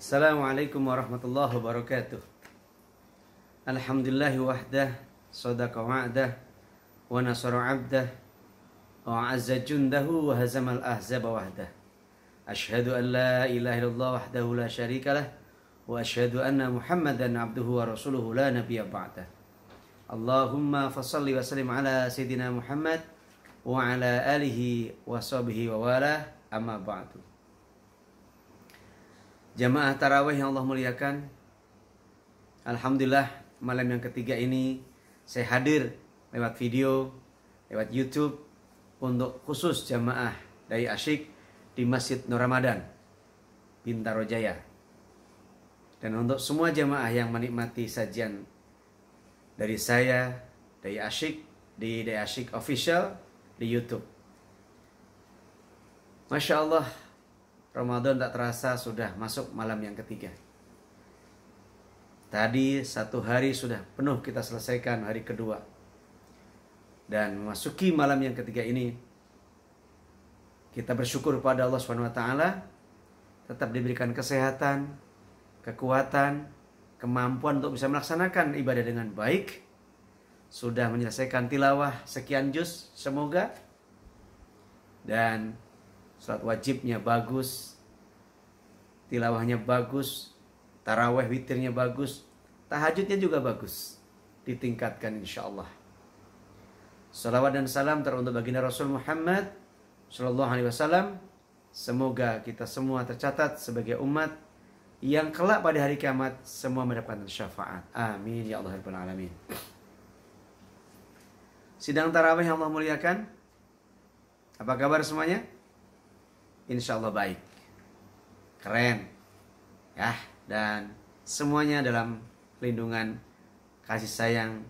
Assalamualaikum warahmatullahi wabarakatuh. Alhamdulillahi wahdah, sadaqa wa'dah, wa nasara 'abdah, wa 'azza jundahu wa hazamal ahzaba wahdah. Asyhadu an la ilaha illallah wahdahu la syarikalah, wa asyhadu anna Muhammadan 'abduhu wa rasuluhu la nabiyya ba'dah. Allahumma fassalli wa sallim ala sayyidina Muhammad wa ala alihi wa sahbihi wa wala, amma ba'du. Jamaah tarawih yang Allah muliakan, alhamdulillah malam yang ketiga ini saya hadir lewat video, lewat YouTube untuk khusus jamaah dari Asyik di Masjid Nur Ramadan Bintaro Jaya, dan untuk semua jamaah yang menikmati sajian dari saya, dari Asyik, di Asyik Official di YouTube. Masya Allah, Ramadan tak terasa sudah masuk malam yang ketiga. Tadi satu hari sudah penuh kita selesaikan hari kedua. Dan memasuki malam yang ketiga ini, kita bersyukur pada Allah SWT tetap diberikan kesehatan, kekuatan, kemampuan untuk bisa melaksanakan ibadah dengan baik. Sudah menyelesaikan tilawah sekian juz semoga. Dan salat wajibnya bagus, tilawahnya bagus, taraweh witirnya bagus, tahajudnya juga bagus, ditingkatkan insya-Allah. Salawat dan salam teruntuk baginda Rasul Muhammad sallallahu alaihi wasallam. Semoga kita semua tercatat sebagai umat yang kelak pada hari kiamat semua mendapatkan syafaat. Amin ya Allah rabbal alamin. Sidang tarawih yang Allah muliakan, apa kabar semuanya? Insya Allah baik, keren, ya, dan semuanya dalam lindungan kasih sayang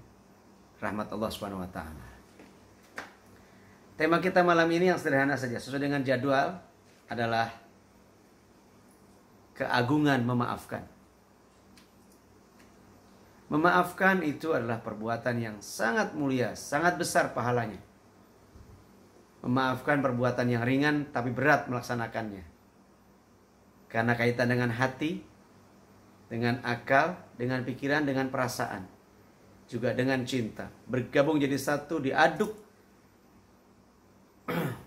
rahmat Allah Subhanahu Wa Taala. Tema kita malam ini yang sederhana saja, sesuai dengan jadwal, adalah keagungan memaafkan. Memaafkan itu adalah perbuatan yang sangat mulia, sangat besar pahalanya. Memaafkan perbuatan yang ringan tapi berat melaksanakannya. Karena kaitan dengan hati, dengan akal, dengan pikiran, dengan perasaan. Juga dengan cinta. Bergabung jadi satu, diaduk.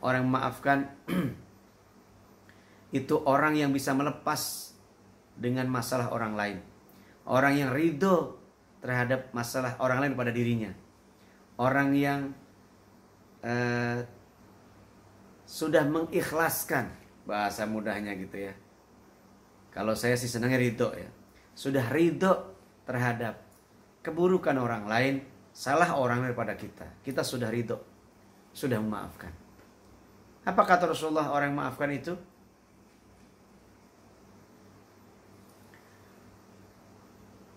Orang memaafkan itu orang yang bisa melepas dengan masalah orang lain. Orang yang ridho terhadap masalah orang lain pada dirinya. Orang yang sudah mengikhlaskan, bahasa mudahnya gitu ya. Kalau saya sih senangnya ridho ya. Sudah ridho terhadap keburukan orang lain, salah orang daripada kita. Kita sudah ridho, sudah memaafkan. Apa kata Rasulullah orang yang memaafkan itu?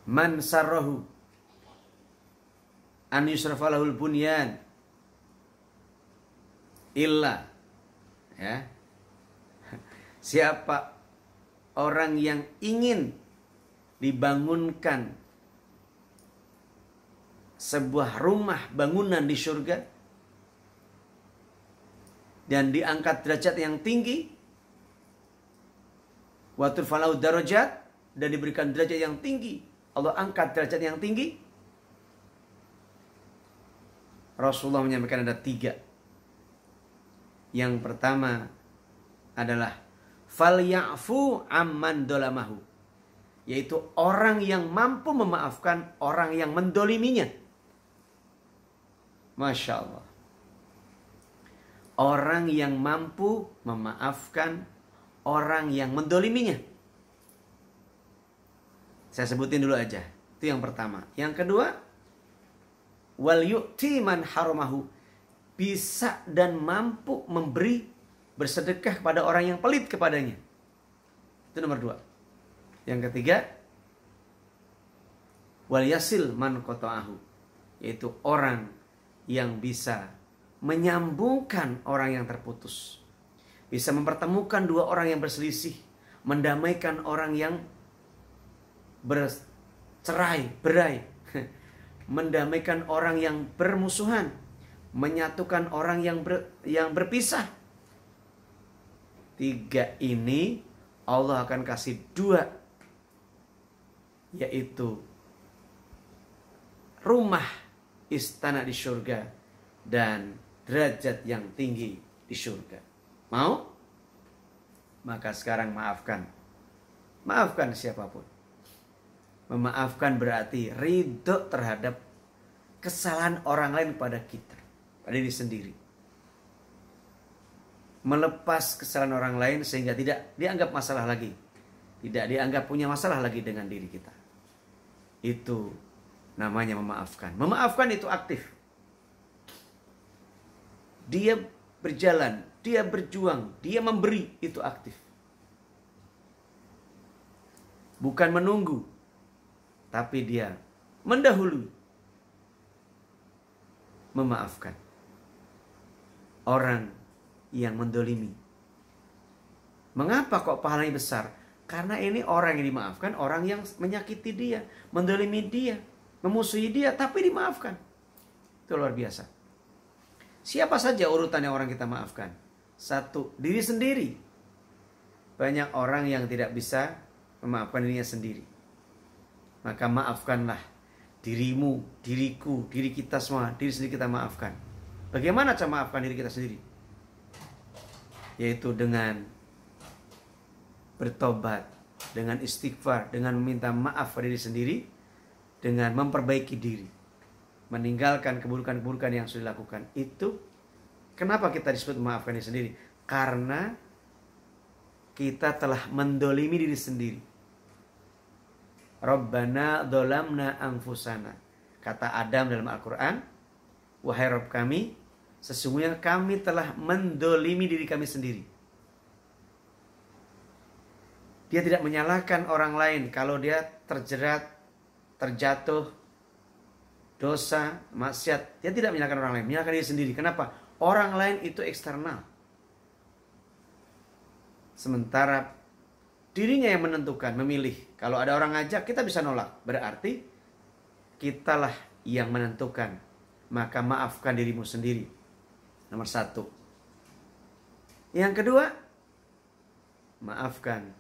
Man sarrahu an yusrafalahul bunyan illa, ya, siapa orang yang ingin dibangunkan sebuah rumah bangunan di surga dan diangkat derajat yang tinggi, wa turfalau darajat, dan diberikan derajat yang tinggi, Allah angkat derajat yang tinggi. Rasulullah menyampaikan ada 3. Yang pertama adalah falyafu amman dolamahu, yaitu orang yang mampu memaafkan orang yang mendoliminya. Masya Allah. Orang yang mampu memaafkan orang yang mendoliminya. Saya sebutin dulu aja. Itu yang pertama. Yang kedua, wal yu'ti man haramahu, bisa dan mampu memberi, bersedekah kepada orang yang pelit kepadanya. Itu nomor 2. Yang ketiga, wal yasil man qata'ahu, yaitu orang yang bisa menyambungkan orang yang terputus, bisa mempertemukan 2 orang yang berselisih, mendamaikan orang yang bercerai berai, mendamaikan orang yang bermusuhan, menyatukan orang yang berpisah. 3 ini Allah akan kasih 2 yaitu rumah istana di surga dan derajat yang tinggi di surga. Mau? Maka sekarang maafkan. Maafkan siapapun. Memaafkan berarti ridho terhadap kesalahan orang lain pada kita, pada diri sendiri. Melepas kesalahan orang lain sehingga tidak dianggap masalah lagi. Tidak dianggap punya masalah lagi dengan diri kita. Itu namanya memaafkan. Memaafkan itu aktif. Dia berjalan, dia berjuang, dia memberi, itu aktif. Bukan menunggu, tapi dia mendahului. Memaafkan orang yang mendolimi. Mengapa kok pahalanya besar? Karena ini orang yang dimaafkan, orang yang menyakiti dia, mendolimi dia, memusuhi dia, tapi dimaafkan. Itu luar biasa. Siapa saja urutan yang orang kita maafkan? Satu, diri sendiri. Banyak orang yang tidak bisa memaafkan dirinya sendiri. Maka maafkanlah dirimu, diriku, diri kita semua, diri sendiri kita maafkan. Bagaimana cara maafkan diri kita sendiri? Yaitu dengan bertobat, dengan istighfar, dengan meminta maaf pada diri sendiri, dengan memperbaiki diri, meninggalkan keburukan-keburukan yang sudah dilakukan. Itu kenapa kita disebut memaafkan diri sendiri? Karena kita telah mendolimi diri sendiri. Rabbana dzolamna anfusana. Kata Adam dalam Al-Quran, wahai Rabb kami, sesungguhnya kami telah mendolimi diri kami sendiri. Dia tidak menyalahkan orang lain kalau dia terjerat, terjatuh, dosa, maksiat. Dia tidak menyalahkan orang lain, menyalahkan diri sendiri. Kenapa? Orang lain itu eksternal. Sementara dirinya yang menentukan, memilih. Kalau ada orang ngajak, kita bisa nolak. Berarti kitalah yang menentukan. Maka maafkan dirimu sendiri. Nomor satu. Yang kedua, maafkan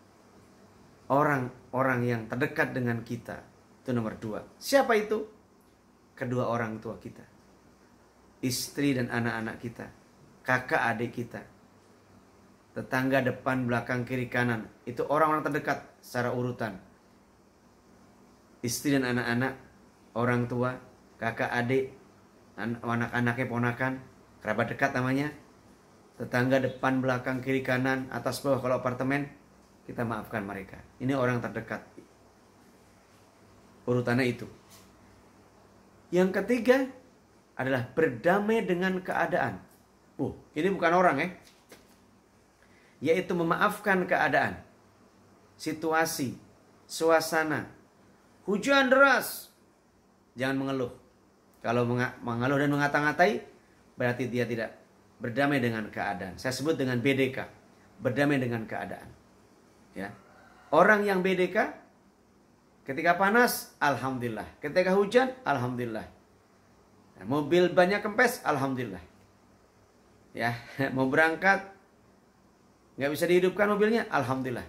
orang-orang yang terdekat dengan kita. Itu nomor dua. Siapa itu? Kedua orang tua kita. Istri dan anak-anak kita. Kakak adik kita. Tetangga depan, belakang, kiri, kanan. Itu orang-orang terdekat secara urutan. Istri dan anak-anak, orang tua, kakak adik, anak-anaknya ponakan, kerabat dekat namanya. Tetangga depan, belakang, kiri, kanan, atas bawah kalau apartemen, kita maafkan mereka. Ini orang terdekat. Urutannya itu. Yang ketiga adalah berdamai dengan keadaan. Ini bukan orang ya. Yaitu memaafkan keadaan, situasi, suasana. Hujan deras, jangan mengeluh. Kalau mengeluh dan mengata-ngatai, berarti dia tidak berdamai dengan keadaan. Saya sebut dengan BDK, berdamai dengan keadaan. Ya, orang yang BDK, ketika panas, alhamdulillah. Ketika hujan, alhamdulillah. Nah, mobil banyak kempes, alhamdulillah. Ya, mau berangkat, nggak bisa dihidupkan mobilnya, alhamdulillah.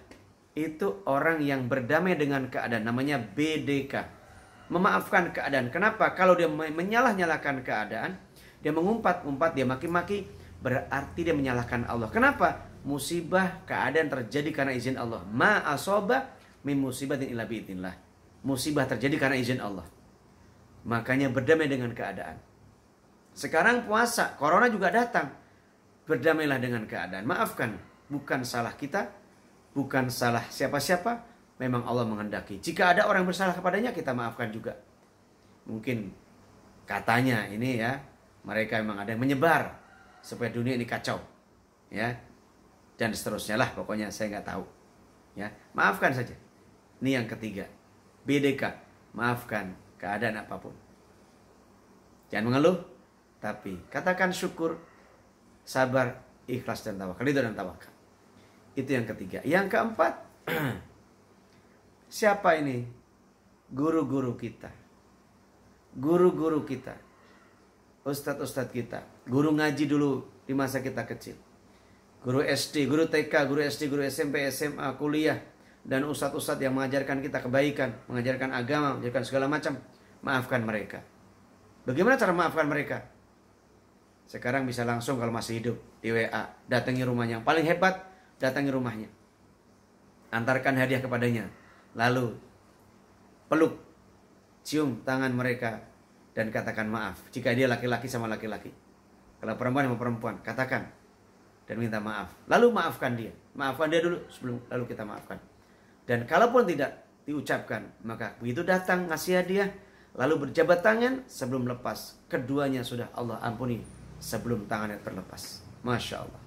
Itu orang yang berdamai dengan keadaan, namanya BDK. Memaafkan keadaan. Kenapa? Kalau dia menyalah-nyalahkan keadaan, dia mengumpat-umpat, dia maki-maki, berarti dia menyalahkan Allah. Kenapa? Musibah keadaan terjadi karena izin Allah. Ma asoba min musibatin illa biidznillah. Musibah terjadi karena izin Allah. Makanya berdamai dengan keadaan. Sekarang puasa, corona juga datang. Berdamailah dengan keadaan. Maafkan. Bukan salah kita, bukan salah siapa-siapa, memang Allah menghendaki. Jika ada orang bersalah kepadanya, kita maafkan juga. Mungkin katanya ini ya, mereka memang ada yang menyebar supaya dunia ini kacau, ya, dan seterusnya lah. Pokoknya saya nggak tahu, ya. Maafkan saja. Ini yang ketiga, BDK, maafkan keadaan apapun. Jangan mengeluh, tapi katakan syukur, sabar, ikhlas dan tawakal. Ridho dan tawakal. Itu yang ketiga. Yang keempat, siapa ini? Guru-guru kita. Guru-guru kita. Ustadz-ustadz kita. Guru ngaji dulu di masa kita kecil. Guru SD, guru TK, guru SD, guru SMP, SMA, kuliah. dan ustadz-ustadz yang mengajarkan kita kebaikan, mengajarkan agama, mengajarkan segala macam, maafkan mereka. Bagaimana cara maafkan mereka? Sekarang bisa langsung kalau masih hidup di WA, datangi rumahnya. Yang paling hebat, datangi rumahnya. Antarkan hadiah kepadanya. Lalu peluk, cium tangan mereka dan katakan maaf. Jika dia laki-laki sama laki-laki. Kalau perempuan sama perempuan, katakan dan minta maaf. Lalu maafkan dia. Maafkan dia dulu sebelum lalu kita maafkan. Dan kalaupun tidak diucapkan, maka begitu datang ngasih hadiah, lalu berjabat tangan sebelum lepas. Keduanya sudah Allah ampuni sebelum tangannya terlepas. Masya Allah.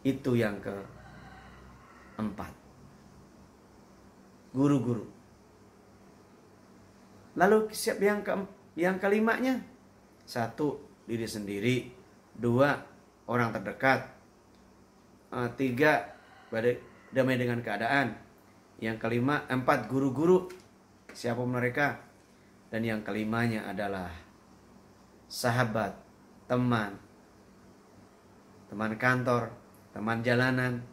Itu yang keempat. Guru-guru. Lalu siap yang kelimanya. 1, diri sendiri. 2, orang terdekat. 3, damai dengan keadaan. Yang kelima, 4, guru-guru. Siapa mereka? Dan yang kelimanya adalah sahabat, teman kantor, teman jalanan,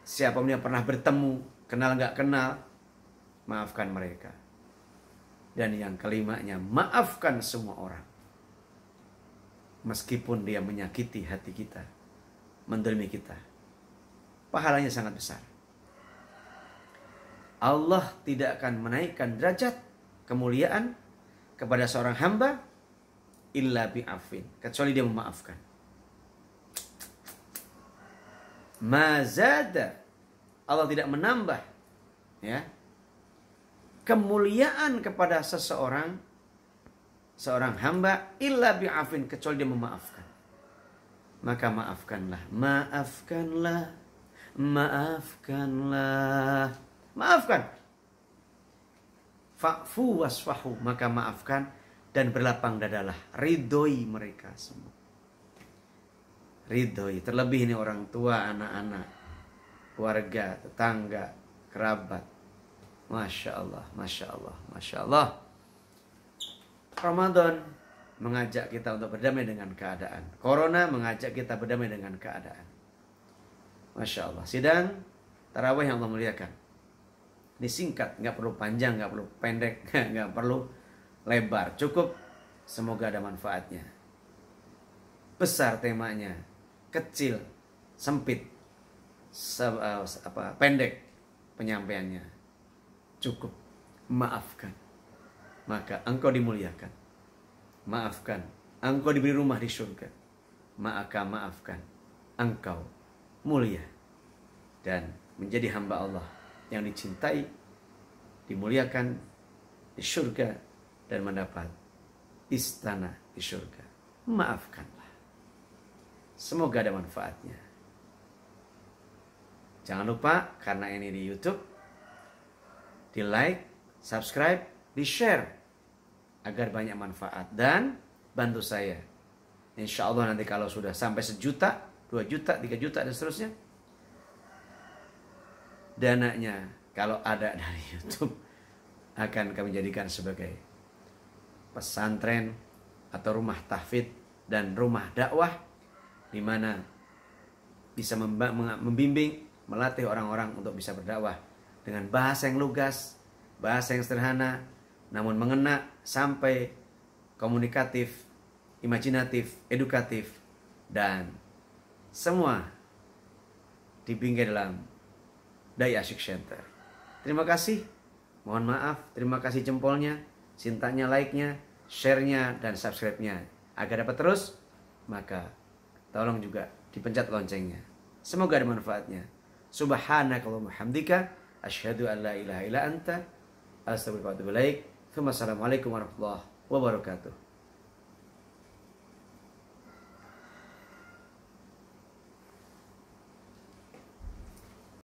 siapapun yang pernah bertemu, kenal nggak kenal, maafkan mereka. Dan yang kelimanya, maafkan semua orang. Meskipun dia menyakiti hati kita, mendolimi kita, pahalanya sangat besar. Allah tidak akan menaikkan derajat kemuliaan kepada seorang hamba illa bi'afin, kecuali dia memaafkan. Mazada, Allah tidak menambah ya kemuliaan kepada seorang hamba illa bi'afin, kecuali dia memaafkan. Maka maafkan. Fa'fu wasfahu, maka maafkan dan berlapang dadalah. Ridhoi mereka semua. Ridhoi, terlebih ini orang tua, anak-anak, keluarga, tetangga, kerabat. Masya Allah, Masya Allah, Masya Allah. Ramadan mengajak kita untuk berdamai dengan keadaan. Corona mengajak kita berdamai dengan keadaan. Masya Allah. Sidang tarawih yang Allah muliakan. Ini singkat, nggak perlu panjang, nggak perlu pendek, nggak perlu lebar, cukup. Semoga ada manfaatnya. Besar temanya, kecil, sempit, pendek penyampaiannya. Cukup, maafkan, maka engkau dimuliakan. Maafkan, engkau diberi rumah di surga. Maka maafkan, engkau mulia dan menjadi hamba Allah yang dicintai, dimuliakan di surga dan mendapat istana di surga. Maafkanlah. Semoga ada manfaatnya. Jangan lupa, karena ini di YouTube, di like, subscribe, di share agar banyak manfaat, dan bantu saya. Insya Allah nanti kalau sudah sampai 1 juta, 2 juta, 3 juta dan seterusnya, dananya kalau ada dari YouTube akan kami jadikan sebagai pesantren atau rumah tahfidz dan rumah dakwah, di mana bisa membimbing, melatih orang-orang untuk bisa berdakwah dengan bahasa yang lugas, bahasa yang sederhana, namun mengena sampai komunikatif, imajinatif, edukatif, dan semua dibingkai dalam Dai Asyik Center. Terima kasih. Mohon maaf. Terima kasih jempolnya, cintanya, like-nya, share-nya, dan subscribe-nya. Agar dapat terus, maka tolong juga dipencet loncengnya. Semoga ada manfaatnya. Subhanakallahumma hamdika, asyhadu an la ilaha illa anta, astaghfiruka wa atubu ilaik. Wassalamualaikum warahmatullahi wabarakatuh.